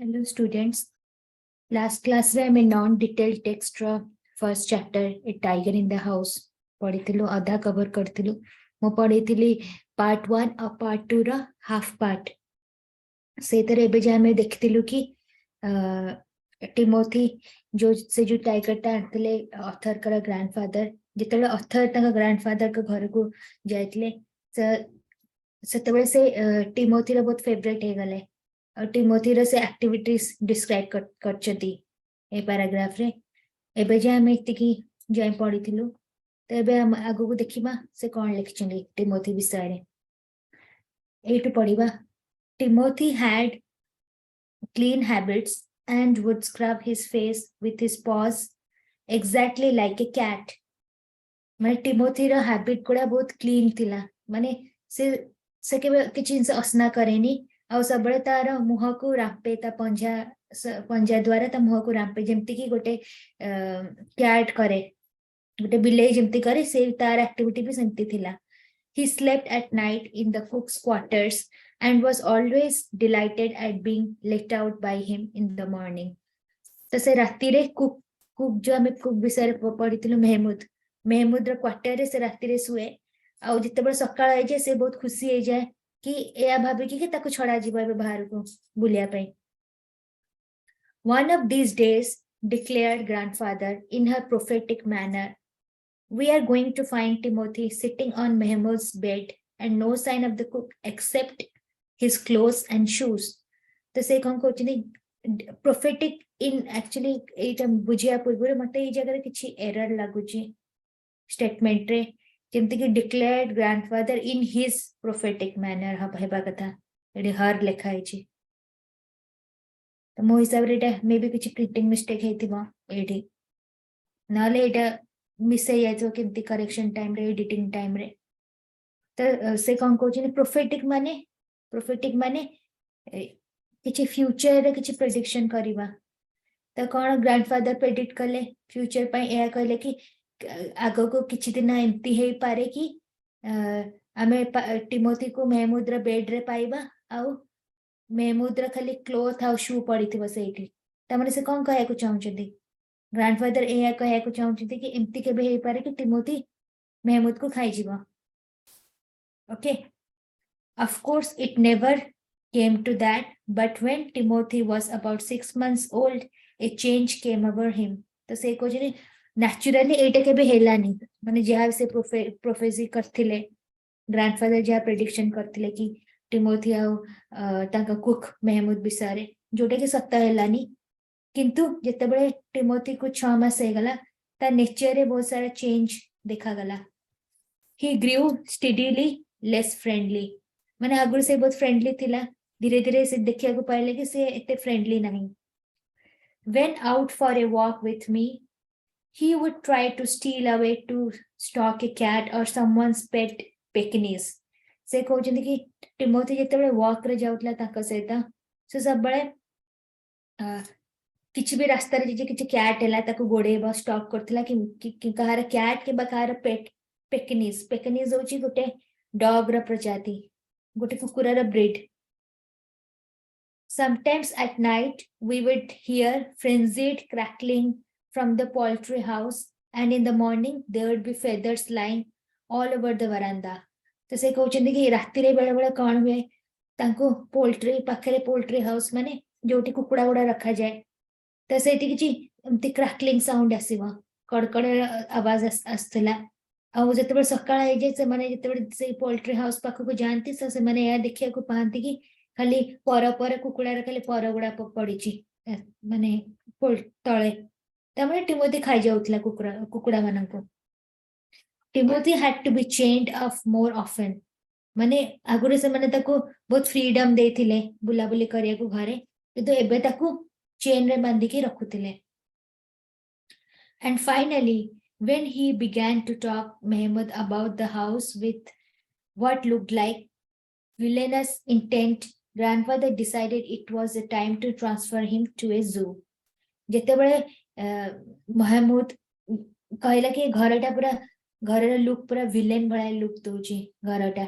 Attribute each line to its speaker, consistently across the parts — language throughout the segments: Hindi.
Speaker 1: Hello students. Last class रे मैं non detailed text रा first chapter A Tiger in the House पढ़िथिलु आधा cover करथिलु मो पढ़िथिली part 1 और part 2 रा half part से तरह एबे जे हमें देखथिलु कि टिमोथी जो टाइगर टा आनथिले ऑथर कर ग्रैंडफादर जेतेबे ऑथर ताका ग्रैंडफादर के घर को जाइतले सेतेबे से टिमोथी रा बहुत फेवरेट हे गले और टिमोथी रा से एक्टिविटीज डिस्क्राइब करछती ए पैराग्राफ रे एबे जे हम एतिकी जाय पढिथिलु तो एबे हम आगु को देखिबा से कोन लिखछनी टिमोथी विषय रे एटु पढिबा Timothy had clean habits and would scrub his face with his paws exactly like a cat. माने टिमोथी रा हैबिट गुड़ा बहुत क्लीन थिला माने से केबे किछि जिंस असना करेनी आ सबले तार मुह को रापे ता पंजा द्वारा ता मुह को रापे जेमति कि गोटे कैट करे गोटे बिलेई जेमति करे से तार एक्टिविटी भी सेमति थिला. He slept at night in the cook's quarters and was always delighted at being let out by him in the morning. तो से राति रे कुक जो हमें कुक विषय पढ़ी थिलु मेहमूद रे क्वार्टर रे से राति रे सुए आ जितेबे सकाळ आइ जे से बहुत खुशी हे जाए कि एया भाबे कि ताको छडा जीवा बाहर को बुलिया पे. One of these days, declared grandfather in her prophetic manner, we are going to find Timothy sitting on Mehmud's bed and no sign of the cook except his clothes and shoes. तो से कौन कोचनी prophetic in actually एटा बुझिया पूर्व मते ए जगह किछि एरर लागुची स्टेटमेंट रे जेमति कि declared grandfather in his prophetic manner हेबा कथा एडी हर लेखा हिची तो मो हिसाब रे एटा मे बी किछि प्रिंटिंग मिस्टेक हेतिबा एडी नाले एटा मिस हो जाए केमती करेक्शन टाइम रे एडिटिंग टाइम रे तो से कौन कहउछनी प्रोफेटिक माने किछि फ्यूचर रे किछि प्रेडिक्शन करिबा तो कौन ग्रैंडफादर प्रेडिक्ट करले फ्यूचर पई एया कहले कि आगो को किछि दिन एमती हे पारे कि आमे टिमोथी को मेहमूद रे बेड रे पाइबा आ मेहमूद रे खाली क्लोथ आ शू पड़िथिबो सेठी त माने से कौन कहया को चाहउछदी ग्रैंडफादर एया कहया को चाहउछदी कि एमती केबे हे पारे कि टिमोथी मेहमूद को खाई जीवा. Okay, of course it never came to that, but when Timothy was about 6 months old a change came over him. तो से को जे नेचुरली एटा केबे हेलानी माने जहा से प्रोफेसी करथिले ग्रैंडफादर जहा प्रेडिक्शन करथिले कि टिमोथी आ ताका कुक मेहमूद बिसारे जोटे के सत्ता हेलानी किंतु जितेबले टिमोथी को 6 मास हे गला ता नेचर रे बहुत सारा चेंज देखा गला. He grew steadily less friendly माने आगुर से बहुत फ्रेंडली थिला धीरे धीरे से देखिया को पाइले कि से एते फ्रेंडली नहीं. When out for a walk with me he would try to steal away to stalk a cat or someone's pet Pekingese. से कहउछन कि टिमोथी जेतेबले वॉक रे जाउतला ताका सहिता से सब बळे किछि भी रास्ता रे जे किछि कैट हैला ताको गोडेबा स्टॉप करथिला कि कहार कैट के बकार पेट पेकनीज होची गोटे डॉग रा प्रजाति गोटे कुकुरा रा breed. Sometimes at night we would hear frenzied crackling from the poultry house and in the morning there would be feathers lying all over the veranda. तो से कहउछन कि राति रे बेले बेले कोन हुए ताको पोल्ट्री पाखरे पोल्ट्री हाउस माने जोटी कुकुड़ा गुड़ा रखा जाए तो से किछि एमती क्रैकलिंग साउंड आसीबा कड़कड़ आवाज आस्तला आ जते सकाळ हे जे से माने जते से पोल्ट्री हाउस पाख को जानती से माने या देखिया को पांती कि खाली पर कुकुड़ा रे खाली पर गुड़ा पड़ीची माने तळे तमने टिमोथी खाइ जाउतला कुकुड़ा मानन को. Timothy had to be chained off more often माने आगुरे से माने ताको बहुत फ्रीडम देथिले बुलाबुली करिया को घरे किंतु एबे ताको चेन रे बांधी के रखुतिले. And finally when he began to talk Mehmud about the house with what looked like villainous intent, grandfather decided it was a time to transfer him to a zoo. जेतेबेले Mahmood कहला कि घरटा पूरा घर लुक पूरा विलेन भला लुक दोची घरटा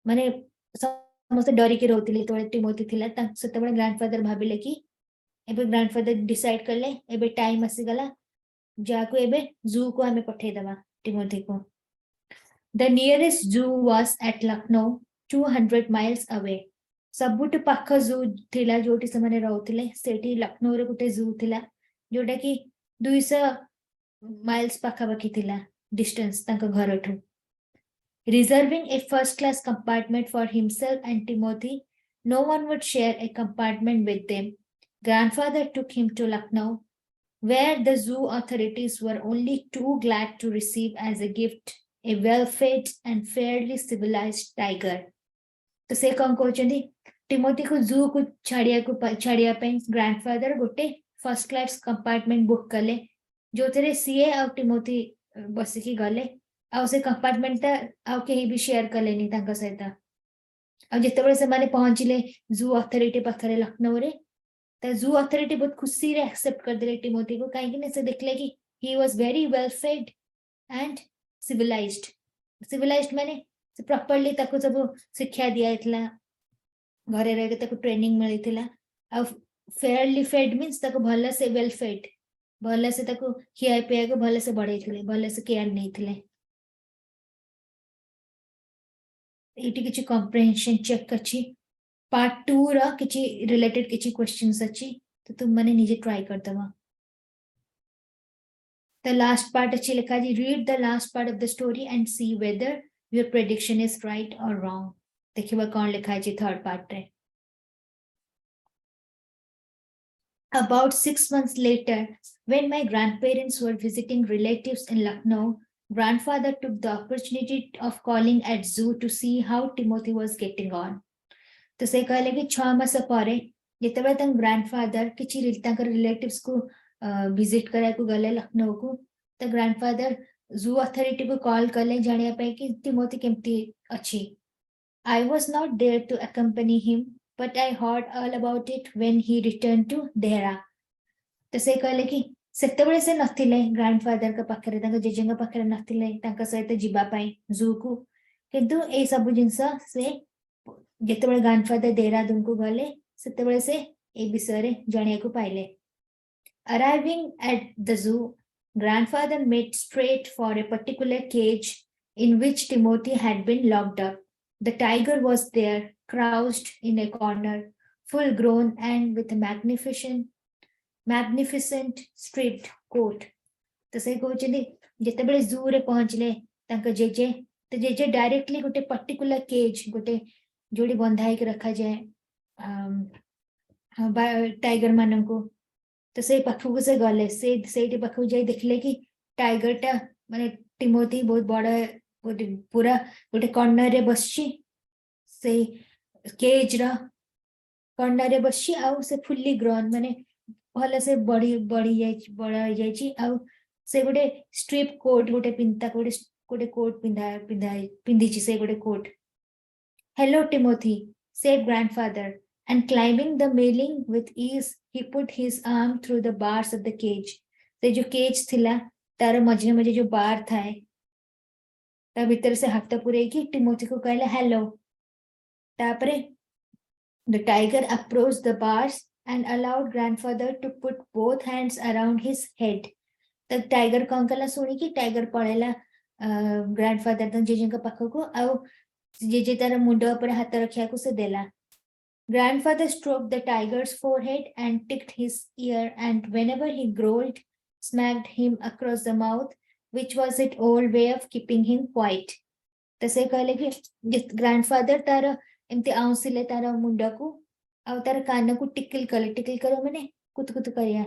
Speaker 1: माने समस्त डरी के रहउतिले तो टिमोथी थिला सेतेबेले ग्रैंडफादर भाबिले कि एबे ग्रैंडफादर डिसाइड करले एबे टाइम आसी गला जाको एबे जू को हमें पठे दबा टिमोथी को। The nearest zoo was at Lucknow 200 miles away. सबुठ पाख जू थिला जोटी से माने रहउथिले सेठी लखनऊ रे गुटे जू थिला जोटा कि 200 miles पाखा पाखी थिला डिस्टेंस तांको घरठू। Reserving a first-class compartment for himself and Timothy, no one would share a compartment with them. Grandfather took him to Lucknow, where the zoo authorities were only too glad to receive as a gift a well-fed and fairly civilized tiger. तो से कौन कहते टिमोथी को जू को छाड़िया पे ग्रैंडफादर गोटे फर्स्ट क्लास कंपार्टमेंट बुक कले जो थे सीए आ टिमोथी बसिकी गले आ से कंपार्टमेंट आ कहीं भी शेयर कलेनी तांका सहित आ जितेबाला से माने पहुंचले जू अथॉरिटी पाखरे लखनऊ रे तो जू अथॉरिटी बहुत खुशी रे एक्सेप्ट कर देले टिमोथी को कहीं से देखले कि he was very well fed and civilised माने से प्रॉपर्ली ताको सब शिक्षा दिया इतला घरे रह के ताको ट्रेनिंग मिली थिला आ फेयरली फेड मींस ताको भले से वेल फेड भले से ताको खिया पिया को भले से बढ़े थिले भले से केयर नहीं थिले। एटी किछि कॉम्प्रिहेंशन चेक अछि पार्ट 2 रा किछि रिलेटेड किछि क्वेश्चंस अछि तो तुम माने निजे ट्राई कर दवा। The last part अच्छी लिखा जी read the last part of the story and see whether your prediction is right or wrong। देखिए वह कौन लिखा जी थर्ड पार्ट रे। About 6 months later, when my grandparents were visiting relatives in Lucknow, grandfather took the opportunity of calling at zoo to see how Timothy was getting on। तो से कहले कि 6 मास परे जेतेबे तंग ग्रैंडफादर किछि रिलेटिव्स को विजिट करा को गले लखनऊ को तो ग्रैंडफादर जू अथॉरिटी को कॉल कले जानिया पे कि टिमोथी केमती अछि। I was not there to accompany him, but I heard all about it when he returned to Dehra। तो से कहले कि सेतेबेले से नथिले ग्रैंडफादर का पाखरे तांका जेजेंगा पाखरे नथिले तांका सहित जिबा पई जू को किंतु ए सब जिंस से जेतेबेले ग्रैंडफादर देहरादून को गले सेतेबेले से ए विषय रे जानिया को पाइले। Arriving at the zoo, grandfather made straight for a particular cage in which Timothy had been locked up. The tiger was there, crouched in a corner, full grown and with a magnificent striped coat। तो से कहउछनी जेतेबेले जू रे पहुंचले तांका जेजे तो जेजे डायरेक्टली गोटे पर्टिकुलर केज गोटे जोड़ी बंधाई के रखा जाए टाइगर मानन को तो से पाखु से गले से पाखु जाई देखले कि टाइगर टा माने टिमोथी बहुत बड़ा गोटे पूरा गोटे कॉर्नर रे बसची से केज रा कॉर्नर रे बसची आ से फुल्ली ग्रोन माने भले से बड़ी जाई आ से गोटे स्ट्रिप कोट गोटे पिंता गोटे कोट पिंदी से गोटे coat. Hello Timothy, said grandfather, and climbing the railing with ease he put his arm through the bars of the cage। ते जो केज थिला तार मझे मझे जो बार था ता भीतर से हाथ पुरे की टिमोथी को कहला हेलो। तापरे the tiger approached the bars and allowed grandfather to put both hands around his head। तब टाइगर कौन कला सुनी कि टाइगर पड़ेला ग्रैंडफादर तो जेजे का पाखो को आ जेजे तार मुंडो पर हाथ रखिया को से देला। Grandfather stroked the tiger's forehead and ticked his ear, and whenever he growled, smacked him across the mouth, which was its old way of keeping him quiet। तो से कहले कि ग्रैंडफादर तार एमती आउसिले तार मुंडा को आ तार कान को टिकल करो माने कुत करिया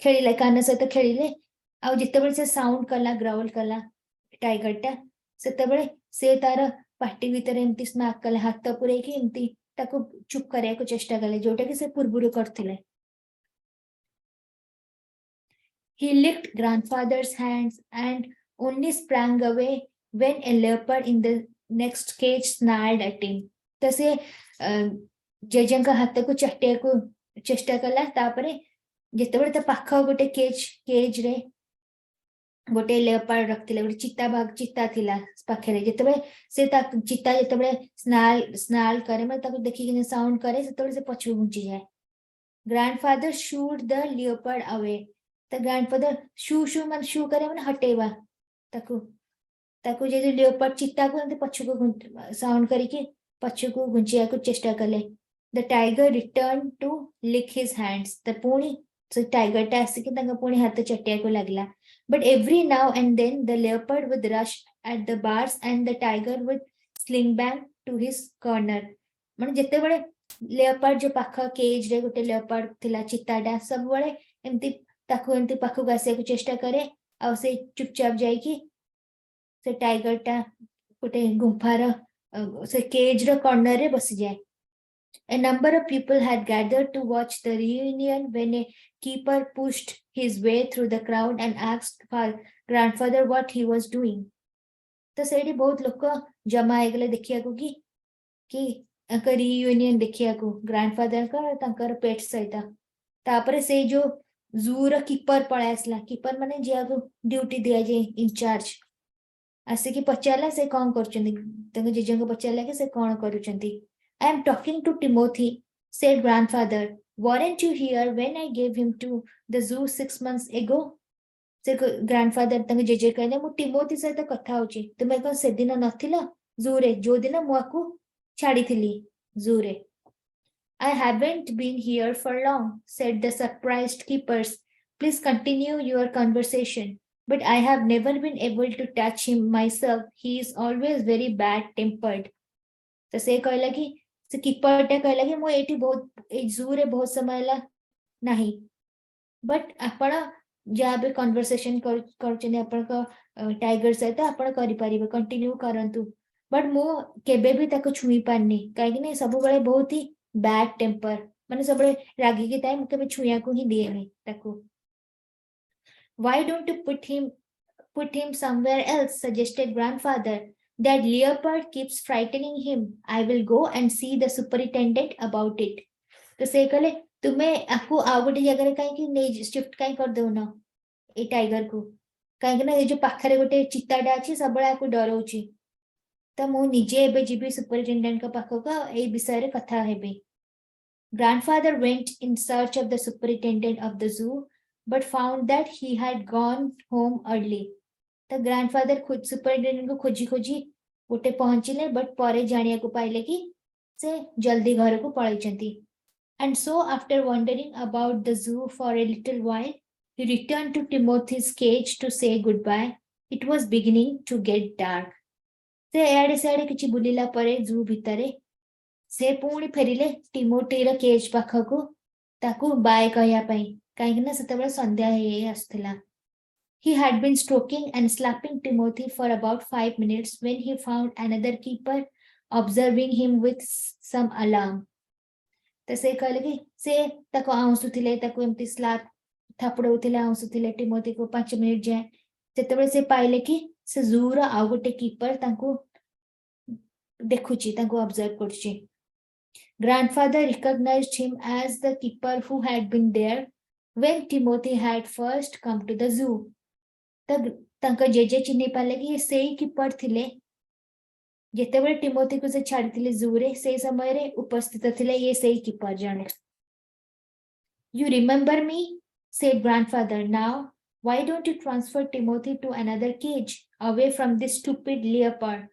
Speaker 1: खेलिले कान सहित खेलिले आ जितेबेले से साउंड कला ग्राउल कला टाइगर टा सेतेबेले से तार पार्टी भीतर एमती स्मैक कला हाथ पुरे कि एमती ताको चुप करिया को चेष्टा कले जोटा कि से पूर्वरु करथिले। He licked grandfather's hands and only sprang away when a leopard in the next cage snarled at him। तो से जेजन का हाथ को चट्टे को चेष्टा कला तापरे जेतेबेले त पाख गोटे केज रे गोटे लेपर्ड रखथिले गोटे चित्ता थिला पाखरे जेतेबेले से ता चित्ता जेतेबेले स्नाल करे मतलब ताको देखि कि साउंड करे सेतेबेले से पछु घुंची जाए Grandfather shooed the leopard away. The grandfather shoo man shoo करे माने हटेवा ताकू ताकू जे leopard चित्ता को एंते पछुको साउंड करिके पछुको गुंचिया को चेष्टा कले. The tiger returned to lick his hands. The पुणी so tiger टा आसिके तांका पुणी हाथ चटिया को लागला. But every now and then the leopard would rush at the bars and the tiger would sling back to his corner. माने जेते बड़े लेपर्ड जो पाख केज रे गोटे लेपर्ड थिला चिताडा सब बड़े एमती ताकू एमती पाखु आसिया को चेष्टा करे आ से चुपचाप जाई कि से टाइगर टा गोटे गुंफार से केज रो कॉर्नर रे बसी जाए. A number of people had gathered to watch the reunion when a keeper pushed his way through the crowd and asked for grandfather what he was doing. तो सेठी बहुत लोक जमा हो गले देखिया को कि रियूनियन देखिया को ग्रैंडफादर का तांकर पेट सहित तापरे से जो जू रो कीपर पळा आसला. कीपर माने जे को ड्यूटी दिया जे इंचार्ज आसे कि पचाला से कोन करचंदी तंग जेजे को पचाला के से कोन करूचंदी. I am talking to Timothy, said grandfather. Weren't you here when I gave him to the zoo 6 months ago? से grandfather तंग जेजे कहले मु टिमोथी सहित कथा होची तुमे कोन से दिन नथिला जू रे जो दिन मुआकू छाड़ी थिली जू रे. I haven't been here for long, said the surprised keepers. Please continue your conversation. But I have never been able to touch him myself. He is always very bad-tempered. तो से कहला कि से कीपर टे कहला कि मु एठी बहुत ए जू रे बहुत समय ला नहीं. बट आपण जहाँ भी कन्वर्सेशन करचने आपण को टाइगर सहित आपण करि परिबे कंटिन्यू करंतु. बट मु केबे भी ताको छुई पानी काहे कि नै सब बेले बहुत ही बैड टेम्पर माने सब बेले रागी के टाइम केबे छुया को ही दिए नै ताको. Why don't you put him somewhere else, suggested grandfather. That leopard keeps frightening him. I will go and see the superintendent about it. तो से कहले तुमे आपको आउ गोटे जगह रे काहे कि नै शिफ्ट काहे कर दो ना ए टाइगर को काहे कि ना ए जो पाखरे गोटे चिताडा अछि सबळे आपको डरौची. तो मु निजे एबे जीबी सुपरिटेंडेंट का पाखो का ए विषय रे कथा हेबे. Grandfather went in search of the superintendent of the zoo but found that he had gone home early. तो ग्रैंडफादर खुद सुपरिटेंडेंट को खोजी खोजी गोटे पहुंचिले बट परे जानिया को पाइले कि से जल्दी घर को पळैचंती. And so after wandering about the zoo for a little while he returned to Timothy's cage to say goodbye. It was beginning to get dark. से एआडे सेआडे किछि बुलिला परे जू भितरे से पुणी फेरिले टिमोटी रा केज पाखको ताकू बाय कहया पई काहे कि ना सेतबे संध्या हे आस्थिला. He had been stroking and slapping Timothy for about 5 minutes when he found another keeper observing him with some alarm. तो से कहले कि से ताको आउसुथिले ताको एमती स्लैप थापड़ौथिले आउसुथिले टिमोथी को 5 मिनिट जाए सेतबे से पाइले कि से जूर आ गोटे कीपर ताको देखुची ताको ऑब्जर्व करची. Grandfather recognized him as the keeper who had been there when Timothy had first come to the zoo. तंक जेजे चिन्ह पाले कि से ही कीपर थिले जेतेबेले टिमोथी को से छाड़िथिले जू रे से समय रे उपस्थित थिले ये से ही कीपर जणे. You remember me, said grandfather. Now why don't you transfer Timothy to another cage away from this stupid leopard?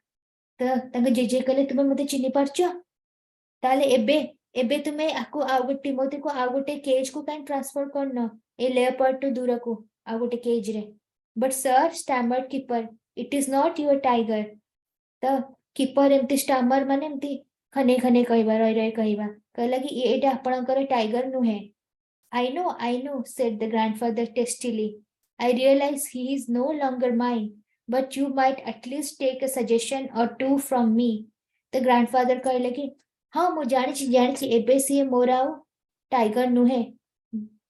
Speaker 1: तंक जेजे कहले तुमे मते चिन्ह पारछो ताले एबे तुमे आको आ गोटे टिमोथी को आ गोटे केज को काई ट्रांसफर करनो ए लेपर्ड तो दूर को आ गोटे केज रे. But sir, stammered keeper, it is not your tiger. The keeper एमती स्टामर माने एमती खने खने कहबा रह रह कहबा कहला कि एटा आपणकर टाइगर नुहे. I know, said the grandfather testily. I realize he is no longer mine, but you might at least take a suggestion or two from me. The grandfather कहला कि हाँ मु जानिछि एबे से मोराओ टाइगर नुहे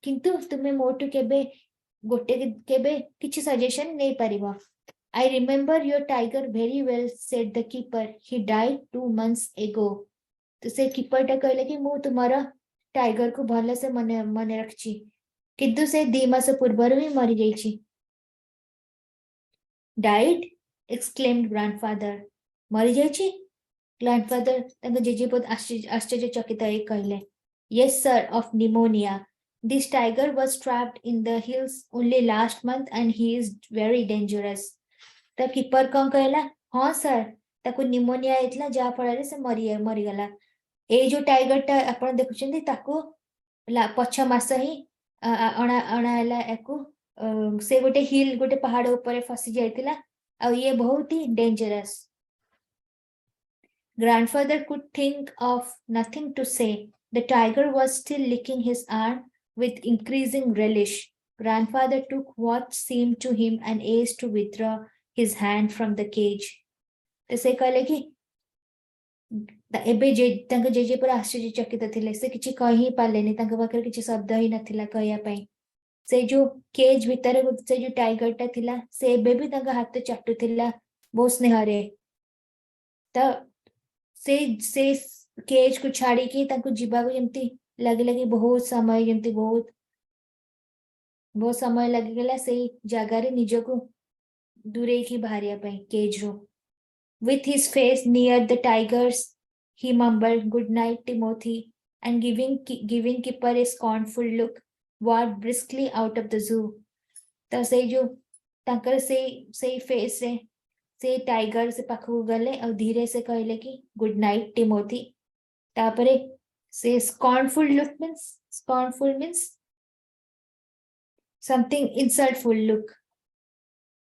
Speaker 1: किंतु तुमे मोटू केबे गोटे केबे किछि सजेशन नै परिबा. I remember your tiger very well, said the keeper. He died 2 months ago. तो से कीपर टा कहले कि मु तुम्हारा टाइगर को भले से मने रखछि किंतु से 2 मास पूर्व ही मरि जाइछि. Died? exclaimed grandfather. मरि जाइछि? ग्रैंडफादर तंग जेजे बहुत आश्चर्यचकित हे कहले. Yes, sir, of pneumonia. This tiger was trapped in the hills only last month and he is very dangerous. The keeper कौन कहला? हाँ सर, ताको निमोनिया आइतला जा फଳରେ से मरिगला। ए जो टाइगर टा आपण देखुछन्ती ताको पछ मास ही अणा अणा हला एको से गोटे हिल गोटे पहाड़ ऊपर फसी जाइतिला आ ये बहुत ही dangerous. Grandfather could think of nothing to say. The tiger was still licking his arm with increasing relish. Grandfather took what seemed to him an ace to withdraw his hand from the cage. तो से कहले कि एबे जे तांके जेजे पर आश्चर्यचकित थिले से किछि कहि पालेनी तांके पाखरे किछि शब्द ही नथिला कहया पई से जो केज भितर से जो टाइगर टा थिला से एबे भी तांका हाथ चाटुथिला बहुत स्नेहरे त से केज को छाड़ी की तांको जीवा को जमती लगे लगे बहुत समय जमती बहुत समय लगी गला से जगह रे निज को दूरे की बाहरिया पे केज रो with his face near the tigers he mumbled good night Timothy and giving keeper a scornful look walked briskly out of the zoo तो से जो तांकर से फेस रे से टाइगर से पाखु गले और धीरे से कहले कि गुड नाइट टिमोथी तापरे से scornful means something insultful look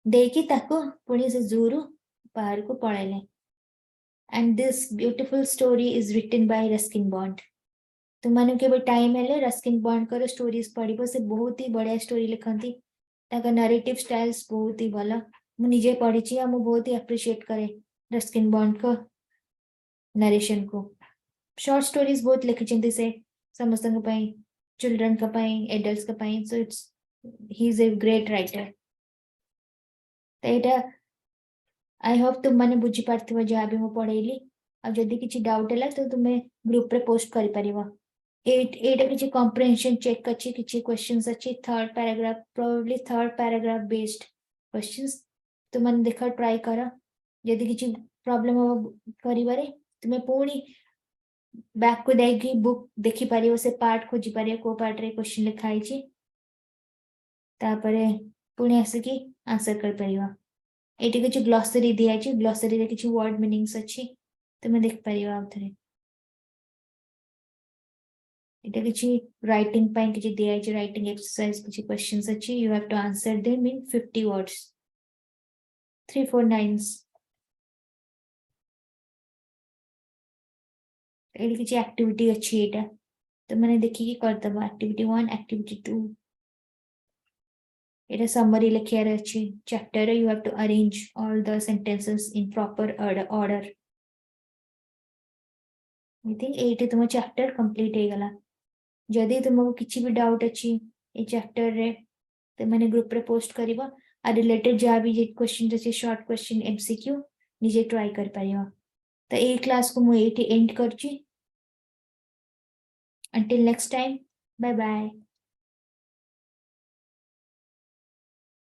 Speaker 1: देखी ताको पुणी से जूरू बाहर को पड़ेले and this beautiful story is written by Ruskin bond तुमने के टाइम हेले रस्किन बॉन्ड कर स्टोरीज पढ़िबो से बहुत ही बढ़िया स्टोरी लिखंती ताका नरेटिव स्टाइल्स बहुत ही भला मु निजे पढ़ी आ मु बहुत ही अप्रिशिएट करे रस्किन बॉन्ड को नरेशन को शॉर्ट स्टोरीज बहुत लिखिचंती से समस्त को पई चिल्ड्रन का पई एडल्ट्स का पई so it's he is a great writer Etah I hope तुम मैंने बुझी पार्थिव जहाँ भी मु पढ़ेली आ जदी किछि डाउट हैला तो तुमे ग्रुप रे पोस्ट करि परिबो एटा किछि कॉम्प्रिहेंशन चेक अछि किछि क्वेश्चंस अछि third paragraph probably third paragraph based questions तो मन देखा ट्राई करा जदी किछि प्रॉब्लम हो करिवारे तुमे पूरी बैक को देगी बुक देखि परिबो से पार्ट खोजि परिबो को पार्ट रे क्वेश्चन लिखाई छी तापरे पुणी आसिकी आंसर कर परिबो एटी किछि ग्लोसरी दिया छी ग्लोसरी रे किछि वर्ड मीनिंग्स अछि तुमे देख परिबो आ थरे एटा किछि राइटिंग पई किछि दिया छी राइटिंग एक्सरसाइज किछि क्वेश्चंस अछि you have to answer them in 50 words 3-4 lines एटी किछि एक्टिविटी अछि एटा तो मैंने देखी कि कर दबा activity 1 activity 2 it is summary लिखियार अछि chapter you have to arrange all the sentences in proper order I think 8 तुम chapter complete हे गला जदी तुमको किछि भी डाउट अछि ए चैप्टर रे ते मैंने ग्रुप रे पोस्ट करबा आ रिलेटेड जा भी जे क्वेश्चन अछि शॉर्ट क्वेश्चन एमसीक्यू निजे ट्राई कर परिबा तो ए क्लास को मु एटी एंड करछि until next time bye bye